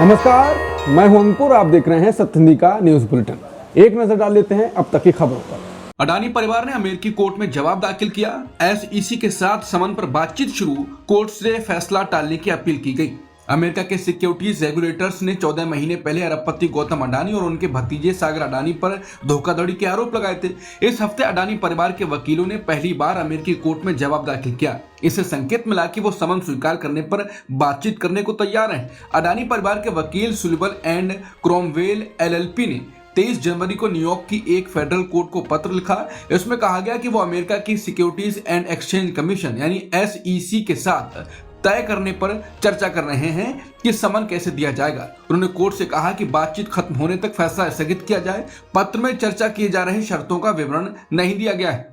नमस्कार, मैं हूं अंकुर। आप देख रहे हैं सत्य हिंदी का न्यूज बुलेटिन। एक नजर डाल लेते हैं अब तक की खबरों पर। अडानी परिवार ने अमेरिकी कोर्ट में जवाब दाखिल किया। एसईसी के साथ समन पर बातचीत शुरू, कोर्ट से फैसला टालने की अपील की गई। अमेरिका के सिक्योरिटीज रेगुलेटर्स ने 14 महीने पहले अरबपति गौतम अडानी और उनके भतीजे सागर अडानी पर धोखाधड़ी के आरोप लगाए थे। इस हफ्ते अडानी परिवार के वकीलों ने पहली बार अमेरिकी कोर्ट में जवाब दाखिल किया। इससे संकेत मिला कि वो समन स्वीकार करने पर बातचीत करने को तैयार हैं। अडानी परिवार के वकील सुलिवन एंड क्रोमवेल एलएलपी ने 23 जनवरी को न्यूयॉर्क की एक फेडरल कोर्ट को पत्र लिखा। इसमें कहा गया कि वो अमेरिका की सिक्योरिटीज एंड एक्सचेंज कमीशन यानी एसईसी के साथ तय करने पर चर्चा कर रहे हैं कि समन कैसे दिया जाएगा। उन्होंने कोर्ट से कहा कि बातचीत खत्म होने तक फैसला स्थगित किया जाए। पत्र में चर्चा किए जा रही शर्तों का विवरण नहीं दिया गया है।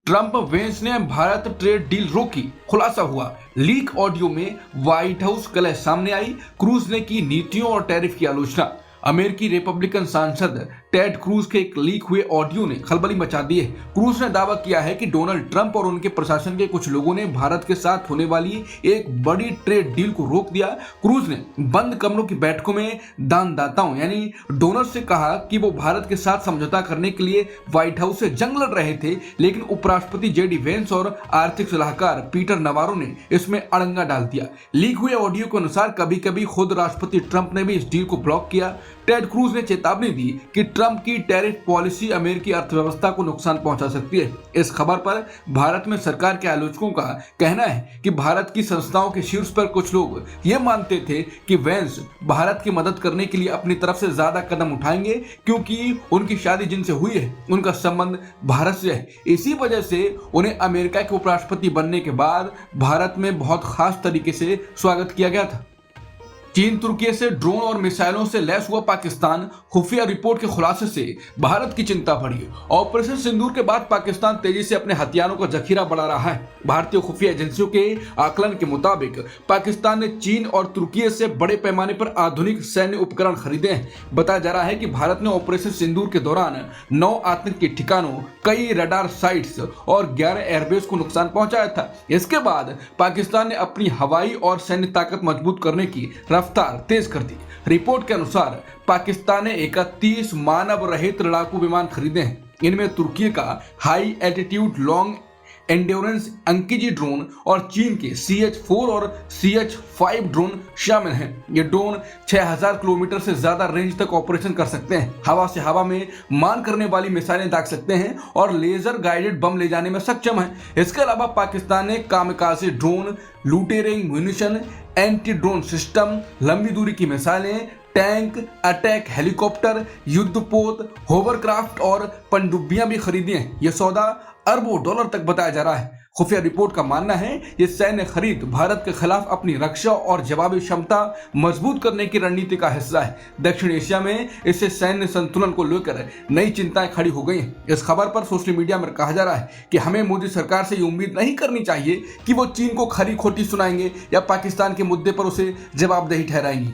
ट्रंप वेंस ने भारत ट्रेड डील रोकी, खुलासा हुआ। लीक ऑडियो में व्हाइट हाउस कलह सामने आई। क्रूज ने की नीतियों और टैरिफ की आलोचना। अमेरिकी रिपब्लिकन सांसद टेड क्रूज के एक लीक हुए ऑडियो ने खलबली मचा दी है। क्रूज ने दावा किया है कि डोनाल्ड ट्रंप और उनके प्रशासन के कुछ लोगों ने भारत के साथ होने वाली एक बड़ी ट्रेड डील को रोक दिया। क्रूज ने बंद कमरों की बैठकों में दानदाताओं यानी डोनर से कहा कि वो भारत के साथ समझौता करने के लिए व्हाइट हाउस से जंग लड़ रहे थे, लेकिन उपराष्ट्रपति जेडी वेंस और आर्थिक सलाहकार पीटर नवारो ने इसमें अड़ंगा डाल दिया। लीक हुए ऑडियो के अनुसार कभी कभी खुद राष्ट्रपति ट्रंप ने भी इस डील को ब्लॉक किया। टेड क्रूज ने चेतावनी दी कि ट्रंप की टैरिफ पॉलिसी अमेरिकी अर्थव्यवस्था को नुकसान पहुंचा सकती है। इस खबर पर भारत में सरकार के आलोचकों का कहना है कि भारत की संस्थाओं के शीर्ष पर कुछ लोग ये मानते थे कि वेंस भारत की मदद करने के लिए अपनी तरफ से ज्यादा कदम उठाएंगे, क्योंकि उनकी शादी जिनसे हुई है उनका संबंध भारत से है। इसी वजह से उन्हें अमेरिका के उपराष्ट्रपति बनने के बाद भारत में बहुत खास तरीके से स्वागत किया गया था। चीन तुर्की से ड्रोन और मिसाइलों से लैस हुआ पाकिस्तान, खुफिया रिपोर्ट के खुलासे से भारत की चिंता बढ़ी। ऑपरेशन सिंदूर के बाद पाकिस्तान तेजी से अपने हथियारों का जखीरा बढ़ा रहा है। भारतीय खुफिया एजेंसियों के आकलन के मुताबिक पाकिस्तान ने चीन और तुर्की से बड़े पैमाने पर आधुनिक सैन्य उपकरण खरीदे हैं। बताया जा रहा है कि भारत ने ऑपरेशन सिंदूर के दौरान 9 आतंकी ठिकानों, कई रडार साइट्स और 11 एयरबेस को नुकसान पहुंचाया था। इसके बाद पाकिस्तान ने अपनी हवाई और सैन्य ताकत मजबूत करने की रफ्तार तेज कर दी। रिपोर्ट के अनुसार पाकिस्तान ने 31 मानव रहित लड़ाकू विमान खरीदे हैं। इनमें तुर्की का हाई एल्टीट्यूड लॉन्ग एंड्योरेंस अंकिजी ड्रोन और चीन के CH-4 और CH-5 ड्रोन शामिल हैं। ये ड्रोन 6000 किलोमीटर से ज्यादा रेंज तक ऑपरेशन कर सकते हैं, हवा से हवा में मान करने वाली मिसाइलें दाग सकते हैं और लेजर गाइडेड बम ले जाने में सक्षम है। इसके अलावा पाकिस्तान ने kamikaze drone, loitering munition, anti drone system, लंबी दूरी की मिसाइलें, टैंक, अटैक हेलीकॉप्टर, युद्धपोत, होवरक्राफ्ट और पनडुब्बियां भी खरीदी हैं। यह सौदा अरबों डॉलर तक बताया जा रहा है। खुफिया रिपोर्ट का मानना है ये सैन्य खरीद भारत के खिलाफ अपनी रक्षा और जवाबी क्षमता मजबूत करने की रणनीति का हिस्सा है। दक्षिण एशिया में इससे सैन्य संतुलन को लेकर नई चिंताएं खड़ी हो गई हैं। इस खबर पर सोशल मीडिया में कहा जा रहा है कि हमें मोदी सरकार से ये उम्मीद नहीं करनी चाहिए कि वो चीन को खरी खोटी सुनाएंगे या पाकिस्तान के मुद्दे पर उसे जवाबदेही ठहराएंगी।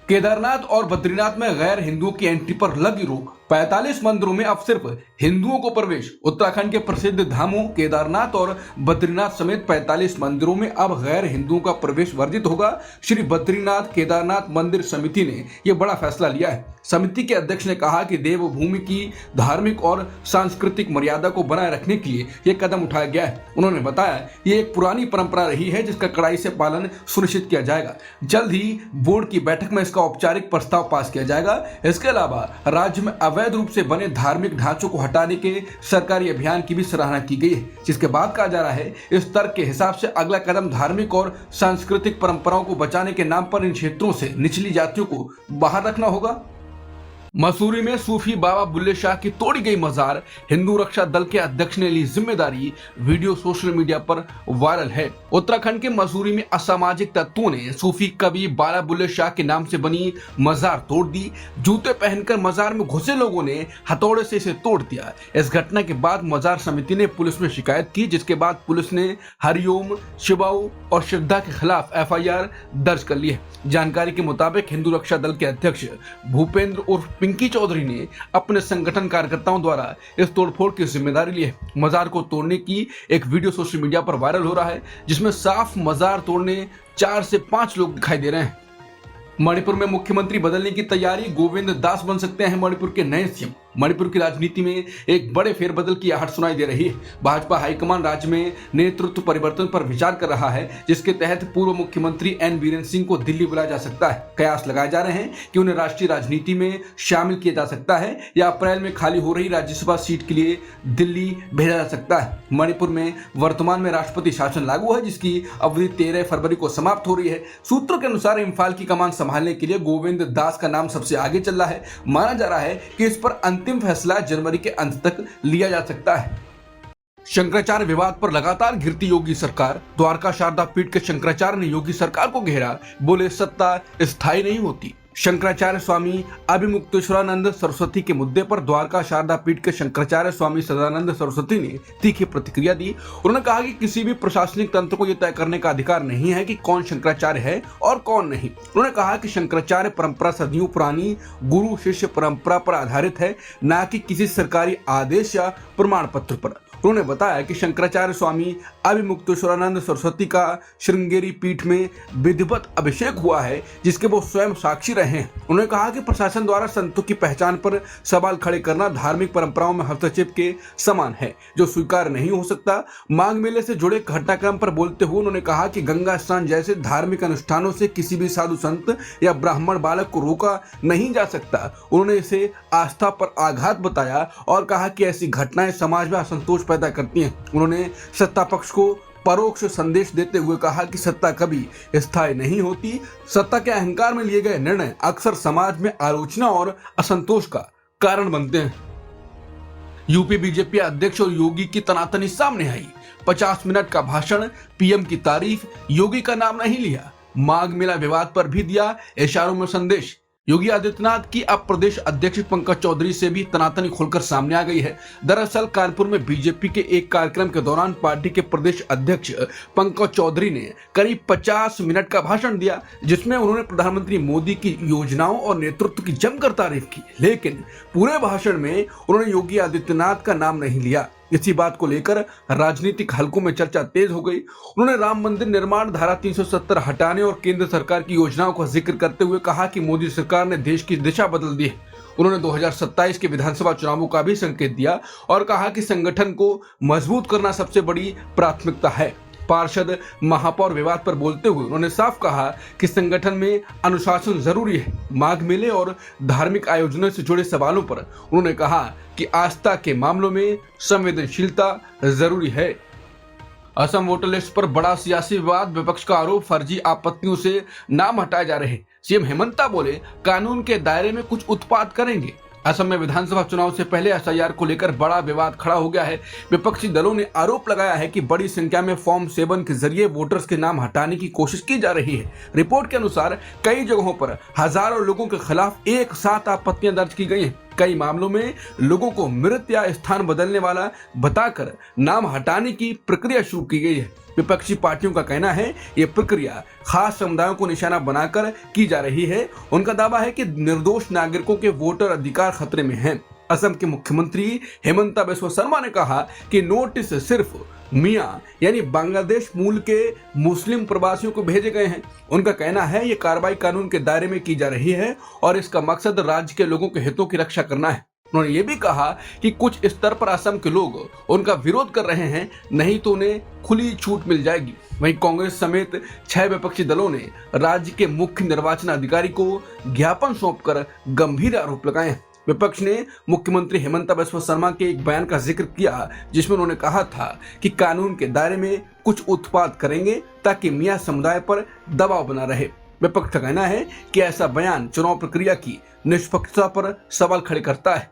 केदारनाथ और बद्रीनाथ में गैर हिंदुओं की एंट्री पर लगी रोक, 45 मंदिरों में अब सिर्फ हिंदुओं को प्रवेश। उत्तराखंड के प्रसिद्ध धामों केदारनाथ और बद्रीनाथ समेत 45 मंदिरों में अब गैर हिंदुओं का प्रवेश वर्जित होगा। श्री बद्रीनाथ केदारनाथ मंदिर समिति ने यह बड़ा फैसला लिया है। समिति के अध्यक्ष ने कहा कि देवभूमि की धार्मिक और सांस्कृतिक मर्यादा को बनाए रखने के लिए यह कदम उठाया गया है। उन्होंने बताया ये एक पुरानी परंपरा रही है जिसका कड़ाई से पालन सुनिश्चित किया जाएगा। जल्द ही बोर्ड की बैठक में इसका औपचारिक प्रस्ताव पास किया जाएगा। इसके अलावा राज्य में अवैध रूप से बने धार्मिक ढांचों को हटाने के सरकारी अभियान की भी सराहना की गई है, जिसके बाद कहा जा रहा है इस तर्क के हिसाब से अगला कदम धार्मिक और सांस्कृतिक परंपराओं को बचाने के नाम पर इन क्षेत्रों से निचली जातियों को बाहर रखना होगा। मसूरी में सूफी बाबा बुल्ले शाह की तोड़ी गई मजार, हिंदू रक्षा दल के अध्यक्ष ने ली जिम्मेदारी। वीडियो सोशल मीडिया पर वायरल है। उत्तराखंड के मसूरी में असामाजिक तत्वों ने सूफी कवि बाबा बुल्ले शाह के नाम से बनी मजार तोड़ दी। जूते पहनकर मजार में घुसे लोगों ने हथौड़े से इसे तोड़ दिया। इस घटना के बाद मजार समिति ने पुलिस में शिकायत की, जिसके बाद पुलिस ने हरिओम, शिवाऊ और श्रद्धा के खिलाफ FIR दर्ज कर ली है। जानकारी के मुताबिक हिंदू रक्षा दल के अध्यक्ष भूपेंद्र उर्फ पिंकी चौधरी ने अपने संगठन कार्यकर्ताओं द्वारा इस तोड़फोड़ की जिम्मेदारी ली है। मजार को तोड़ने की एक वीडियो सोशल मीडिया पर वायरल हो रहा है, जिसमें साफ मजार तोड़ने 4 से 5 लोग दिखाई दे रहे हैं। मणिपुर में मुख्यमंत्री बदलने की तैयारी, गोविंद दास बन सकते हैं मणिपुर के नए सीएम। मणिपुर की राजनीति में एक बड़े फेरबदल की आहट सुनाई दे रही है। भाजपा हाईकमान राज्य में नेतृत्व परिवर्तन पर विचार कर रहा है, जिसके तहत पूर्व मुख्यमंत्री एन बीरेन सिंह को दिल्ली बुलाया जा सकता है। कयास लगाए जा रहे हैं कि उन्हें राष्ट्रीय राजनीति में शामिल किया जा सकता है या अप्रैल में खाली हो रही राज्यसभा सीट के लिए दिल्ली भेजा जा सकता है। मणिपुर में वर्तमान में राष्ट्रपति शासन लागू है, जिसकी अवधि 13 फरवरी को समाप्त हो रही है। सूत्रों के अनुसार इम्फाल की कमान संभालने के लिए गोविंद दास का नाम सबसे आगे चल रहा है। माना जा रहा है कि इस पर अंतिम फैसला जनवरी के अंत तक लिया जा सकता है। शंकराचार्य विवाद पर लगातार घिरती योगी सरकार, द्वारका शारदा पीठ के शंकराचार्य ने योगी सरकार को घेरा, बोले सत्ता स्थायी नहीं होती। शंकराचार्य स्वामी अभिमुक्तेश्वरानंद सरस्वती के मुद्दे पर द्वारका शारदा पीठ के शंकराचार्य स्वामी सदानंद सरस्वती ने तीखी प्रतिक्रिया दी। उन्होंने कहा कि किसी भी प्रशासनिक तंत्र को यह तय करने का अधिकार नहीं है कि कौन शंकराचार्य है और कौन नहीं। उन्होंने कहा कि शंकराचार्य परंपरा सदियों पुरानी गुरु शिष्य परंपरा पर आधारित है, न कि किसी सरकारी आदेश या प्रमाण पत्र पर। उन्होंने बताया कि शंकराचार्य स्वामी अभिमुक्तेश्वरानंद सरस्वती का श्रृंगेरी पीठ में विधिवत अभिषेक हुआ है, जिसके वो स्वयं साक्षी रहे हैं। उन्होंने कहा कि प्रशासन द्वारा संतों की पहचान पर सवाल खड़े करना धार्मिक परंपराओं में हस्तक्षेप के समान है, जो स्वीकार नहीं हो सकता। माघ मेले से जुड़े घटनाक्रम पर बोलते हुए उन्होंने कहा कि गंगा स्नान जैसे धार्मिक अनुष्ठानों से किसी भी साधु संत या ब्राह्मण बालक को रोका नहीं जा सकता। उन्होंने इसे आस्था पर आघात बताया और कहा कि ऐसी घटनाएं समाज में असंतोष पैदा करती हैं। उन्होंने सत्ता पक्ष को परोक्ष संदेश देते हुए कहा कि सत्ता कभी स्थायी नहीं होती। सत्ता के अहंकार में लिए गए निर्णय अक्सर समाज में आलोचना और असंतोष का कारण बनते हैं। यूपी बीजेपी अध्यक्ष और योगी की तनातनी सामने आई। 50 मिनट का भाषण, पीएम की तारीफ, योगी का नाम नहीं लिया। माघ मेला विवाद पर भी दिया इशारों में संदेश। योगी आदित्यनाथ की अब प्रदेश अध्यक्ष पंकज चौधरी से भी तनातनी खुलकर सामने आ गई है। दरअसल कानपुर में बीजेपी के एक कार्यक्रम के दौरान पार्टी के प्रदेश अध्यक्ष पंकज चौधरी ने करीब 50 मिनट का भाषण दिया, जिसमें उन्होंने प्रधानमंत्री मोदी की योजनाओं और नेतृत्व की जमकर तारीफ की। लेकिन पूरे भाषण में उन्होंने योगी आदित्यनाथ का नाम नहीं लिया। इसी बात को लेकर राजनीतिक हलकों में चर्चा तेज हो गई। उन्होंने राम मंदिर निर्माण, धारा 370 हटाने और केंद्र सरकार की योजनाओं का जिक्र करते हुए कहा कि मोदी सरकार ने देश की दिशा बदल दी है। उन्होंने 2027 के विधानसभा चुनावों का भी संकेत दिया और कहा कि संगठन को मजबूत करना सबसे बड़ी प्राथमिकता है। पार्षद महापौर विवाद पर बोलते हुए उन्होंने साफ कहा कि संगठन में अनुशासन जरूरी है। माघ मेले और धार्मिक आयोजनों से जुड़े सवालों पर उन्होंने कहा कि आस्था के मामलों में संवेदनशीलता जरूरी है। असम वोटर लिस्ट पर बड़ा सियासी विवाद, विपक्ष का आरोप फर्जी आपत्तियों से नाम हटाए जा रहे। सीएम हेमंता बोले कानून के दायरे में कुछ उत्पाद करेंगे। असम में विधानसभा चुनाव से पहले एसआईआर को लेकर बड़ा विवाद खड़ा हो गया है। विपक्षी दलों ने आरोप लगाया है कि बड़ी संख्या में फॉर्म 7 के जरिए वोटर्स के नाम हटाने की कोशिश की जा रही है। रिपोर्ट के अनुसार कई जगहों पर हजारों लोगों के खिलाफ एक साथ आपत्तियां दर्ज की गई हैं। कई मामलों में लोगों को मृत या स्थान बदलने वाला बताकर नाम हटाने की प्रक्रिया शुरू की गई है। विपक्षी पार्टियों का कहना है ये प्रक्रिया खास समुदायों को निशाना बनाकर की जा रही है। उनका दावा है कि निर्दोष नागरिकों के वोटर अधिकार खतरे में हैं। असम के मुख्यमंत्री हेमंता बिस्वा शर्मा ने कहा कि नोटिस सिर्फ मियां यानी बांग्लादेश मूल के मुस्लिम प्रवासियों को भेजे गए हैं। उनका कहना है ये कार्रवाई कानून के दायरे में की जा रही है और इसका मकसद राज्य के लोगों के हितों की रक्षा करना है। उन्होंने ये भी कहा कि कुछ स्तर पर असम के लोग उनका विरोध कर रहे हैं, नहीं तो उन्हें खुली छूट मिल जाएगी। वहीं कांग्रेस समेत 6 विपक्षी दलों ने राज्य के मुख्य निर्वाचन अधिकारी को ज्ञापन सौंपकर गंभीर आरोप लगाए हैं। विपक्ष ने मुख्यमंत्री हेमंता बिस्वा शर्मा के एक बयान का जिक्र किया, जिसमें उन्होंने कहा था कि कानून के दायरे में कुछ उत्पाद करेंगे ताकि मियां समुदाय पर दबाव बना रहे। विपक्ष का कहना है कि ऐसा बयान चुनाव प्रक्रिया की निष्पक्षता पर सवाल खड़े करता है।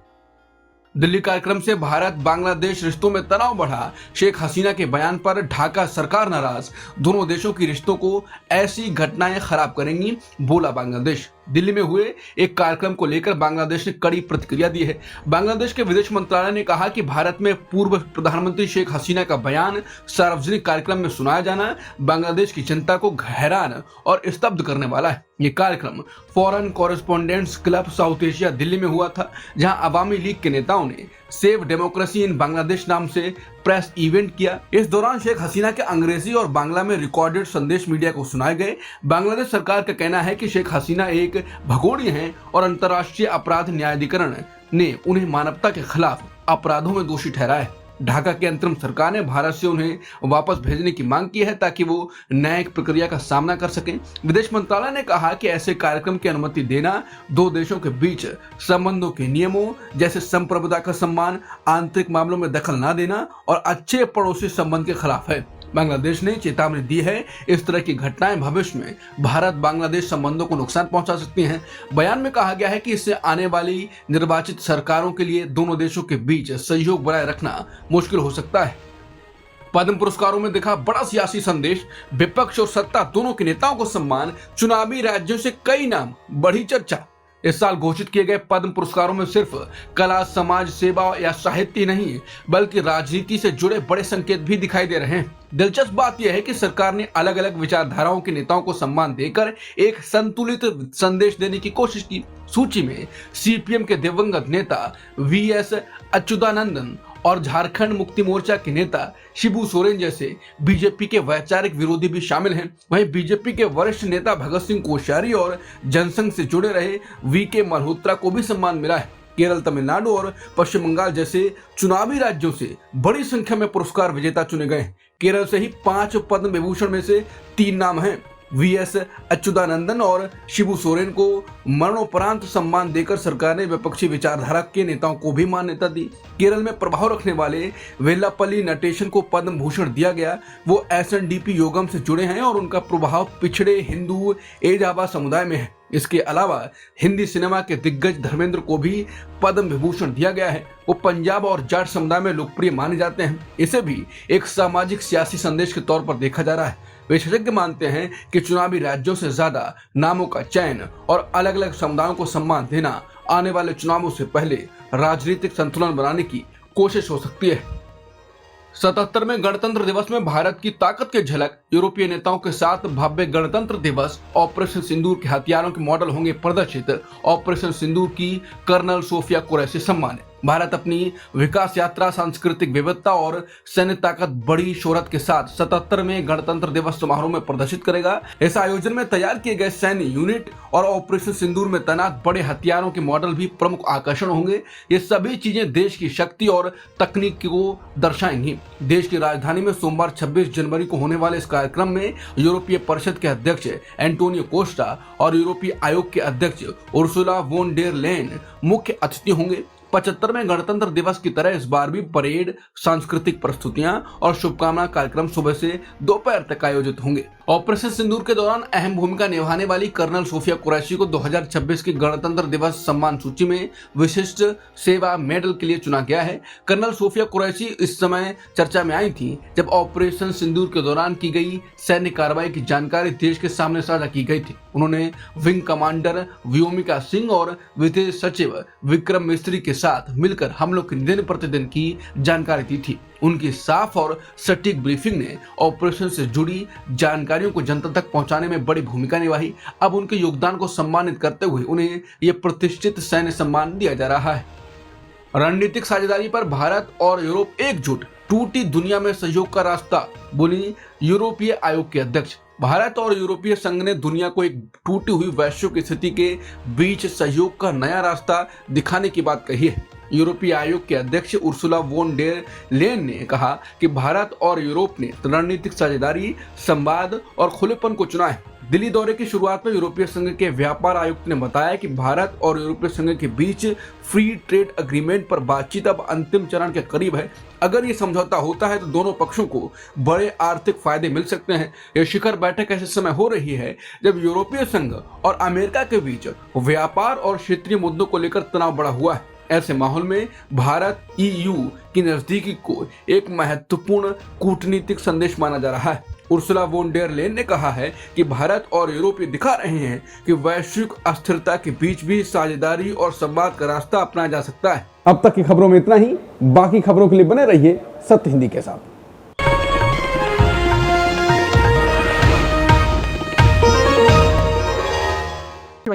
दिल्ली कार्यक्रम से भारत बांग्लादेश रिश्तों में तनाव बढ़ा, शेख हसीना के बयान पर ढाका सरकार नाराज, दोनों देशों की रिश्तों को ऐसी घटनाएं खराब करेंगी, बोला बांग्लादेश। दिल्ली में हुए एक कार्यक्रम को लेकर बांग्लादेश ने कड़ी प्रतिक्रिया दी है। बांग्लादेश के विदेश मंत्रालय ने कहा कि भारत में पूर्व प्रधानमंत्री शेख हसीना का बयान सार्वजनिक कार्यक्रम में सुनाया जाना बांग्लादेश की जनता को हैरान और स्तब्ध करने वाला है। ये कार्यक्रम foreign correspondents club South Asia Delhi में हुआ था, जहां अवामी लीग के नेताओं ने सेव डेमोक्रेसी इन बांग्लादेश नाम से प्रेस इवेंट किया। इस दौरान शेख हसीना के अंग्रेजी और बांग्ला में रिकॉर्डेड संदेश मीडिया को सुनाए गए। बांग्लादेश सरकार का कहना है कि शेख हसीना एक भगोड़ी हैं और अंतर्राष्ट्रीय अपराध न्यायाधिकरण ने उन्हें मानवता के खिलाफ अपराधों में दोषी ठहराया है। ढाका की अंतरिम सरकार ने भारत से उन्हें वापस भेजने की मांग की है ताकि वो न्यायिक प्रक्रिया का सामना कर सकें। विदेश मंत्रालय ने कहा कि ऐसे कार्यक्रम की अनुमति देना दो देशों के बीच संबंधों के नियमों जैसे संप्रभुता का सम्मान, आंतरिक मामलों में दखल न देना और अच्छे पड़ोसी संबंध के खिलाफ है। बांग्लादेश ने चेतावनी दी है इस तरह की घटनाएं भविष्य में भारत बांग्लादेश संबंधों को नुकसान पहुंचा सकती हैं। बयान में कहा गया है कि इससे आने वाली निर्वाचित सरकारों के लिए दोनों देशों के बीच सहयोग बनाए रखना मुश्किल हो सकता है। पद्म पुरस्कारों में दिखा बड़ा सियासी संदेश, विपक्ष और सत्ता दोनों के नेताओं को सम्मान, चुनावी राज्यों से कई नाम, बढ़ी चर्चा। इस साल घोषित किए गए पद्म पुरस्कारों में सिर्फ कला, समाज सेवा या साहित्य नहीं बल्कि राजनीति से जुड़े बड़े संकेत भी दिखाई दे रहे हैं। दिलचस्प बात यह है कि सरकार ने अलग अलग विचारधाराओं के नेताओं को सम्मान देकर एक संतुलित संदेश देने की कोशिश की। सूची में सीपीएम के दिवंगत नेता वीएस अच्युतानंदन और झारखंड मुक्ति मोर्चा के नेता शिबू सोरेन जैसे बीजेपी के वैचारिक विरोधी भी शामिल हैं। वहीं बीजेपी के वरिष्ठ नेता भगत सिंह कोश्यारी और जनसंघ से जुड़े रहे वीके मल्होत्रा को भी सम्मान मिला है। केरल, तमिलनाडु और पश्चिम बंगाल जैसे चुनावी राज्यों से बड़ी संख्या में पुरस्कार विजेता चुने गए हैं। केरल से ही 5 पद्म विभूषण में से 3 नाम हैं। वीएस अच्युतानंदन और शिबू सोरेन को मरणोपरांत सम्मान देकर सरकार ने विपक्षी विचारधारा के नेताओं को भी मान्यता दी। केरल में प्रभाव रखने वाले वेल्लापल्ली नटेशन को पद्म भूषण दिया गया। वो एसएनडीपी योगम से जुड़े हैं और उनका प्रभाव पिछड़े हिंदू एजाबा समुदाय में है। इसके अलावा हिंदी सिनेमा के दिग्गज धर्मेंद्र को भी पद्म विभूषण दिया गया है। वो पंजाब और जाट समुदाय में लोकप्रिय माने जाते हैं। इसे भी एक सामाजिक सियासी संदेश के तौर पर देखा जा रहा है। विशेषज्ञ मानते हैं कि चुनावी राज्यों से ज्यादा नामों का चयन और अलग अलग समुदायों को सम्मान देना आने वाले चुनावों से पहले राजनीतिक संतुलन बनाने की कोशिश हो सकती है। 77वें गणतंत्र दिवस में भारत की ताकत की झलक, यूरोपीय नेताओं के साथ भव्य गणतंत्र दिवस, ऑपरेशन सिंदूर के हथियारों के मॉडल होंगे प्रदर्शित। ऑपरेशन सिंदूर की कर्नल सोफिया कुरैशी सम्मानित। भारत अपनी विकास यात्रा, सांस्कृतिक विविधता और सैन्य ताकत बड़ी शोहरत के साथ 77वें गणतंत्र दिवस समारोह में प्रदर्शित करेगा। इस आयोजन में तैयार किए गए सैन्य यूनिट और ऑपरेशन सिंदूर में तैनात बड़े हथियारों के मॉडल भी प्रमुख आकर्षण होंगे। ये सभी चीजें देश की शक्ति और तकनीक को दर्शाएंगी। देश की राजधानी में सोमवार 26 जनवरी को होने वाले इस कार्यक्रम में यूरोपीय परिषद के अध्यक्ष एंटोनियो कोस्टा और यूरोपीय आयोग के अध्यक्ष उर्सुला वोन डेर लेन मुख्य अतिथि होंगे। 75वें गणतंत्र दिवस की तरह इस बार भी परेड, सांस्कृतिक प्रस्तुतियां और शुभकामना कार्यक्रम सुबह से दोपहर तक आयोजित होंगे। ऑपरेशन सिंदूर के दौरान अहम भूमिका निभाने वाली कर्नल सोफिया कुरैशी को 2026 की गणतंत्र दिवस सम्मान सूची में विशिष्ट सेवा मेडल के लिए चुना गया है। कर्नल सोफिया कुरैशी इस समय चर्चा में आई थी जब ऑपरेशन सिंदूर के दौरान की गई सैन्य कार्रवाई की जानकारी देश के सामने साझा की गई थी। उन्होंने विंग कमांडर व्योमिका सिंह और विदेश सचिव विक्रम मिस्त्री के साथ मिलकर हमलों की दिन प्रतिदिन की जानकारी दी थी। उनकी साफ और सटीक ब्रीफिंग ने ऑपरेशन से जुड़ी जानकारियों को जनता तक पहुंचाने में बड़ी भूमिका निभाई। अब उनके योगदान को सम्मानित करते हुए उन्हें यह प्रतिष्ठित सैन्य सम्मान दिया जा रहा है। रणनीतिक साझेदारी पर भारत और यूरोप एकजुट, टूटी दुनिया में सहयोग का रास्ता, बोली यूरोपीय आयोग के अध्यक्ष। भारत और यूरोपीय संघ ने दुनिया को एक टूटी हुई वैश्विक स्थिति के बीच सहयोग का नया रास्ता दिखाने की बात कही है। यूरोपीय आयोग के अध्यक्ष उर्सुला वोन डेर लेन ने कहा कि भारत और यूरोप ने रणनीतिक साझेदारी, संवाद और खुलेपन को चुना है। दिल्ली दौरे की शुरुआत में यूरोपीय संघ के व्यापार आयुक्त ने बताया कि भारत और यूरोपीय संघ के बीच फ्री ट्रेड एग्रीमेंट पर बातचीत अब अंतिम चरण के करीब है। अगर ये समझौता होता है तो दोनों पक्षों को बड़े आर्थिक फायदे मिल सकते हैं। यह शिखर बैठक ऐसे समय हो रही है जब यूरोपीय संघ और अमेरिका के बीच व्यापार और क्षेत्रीय मुद्दों को लेकर तनाव बढ़ा हुआ है। ऐसे माहौल में भारत ईयू की नजदीकी को एक महत्वपूर्ण कूटनीतिक संदेश माना जा रहा है। उर्सुला वोन डेर लेन ने कहा है कि भारत और यूरोप दिखा रहे हैं कि वैश्विक अस्थिरता के बीच भी साझेदारी और संवाद का रास्ता अपनाया जा सकता है। अब तक की खबरों में इतना ही। बाकी खबरों के लिए बने रहिए सत्य हिंदी के साथ।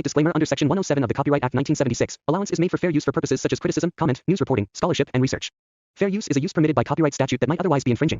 Copyright disclaimer under Section 107 of the Copyright Act 1976. Allowance is made for fair use for purposes such as criticism, comment, news reporting, scholarship, and research. Fair use is a use permitted by copyright statute that might otherwise be infringing.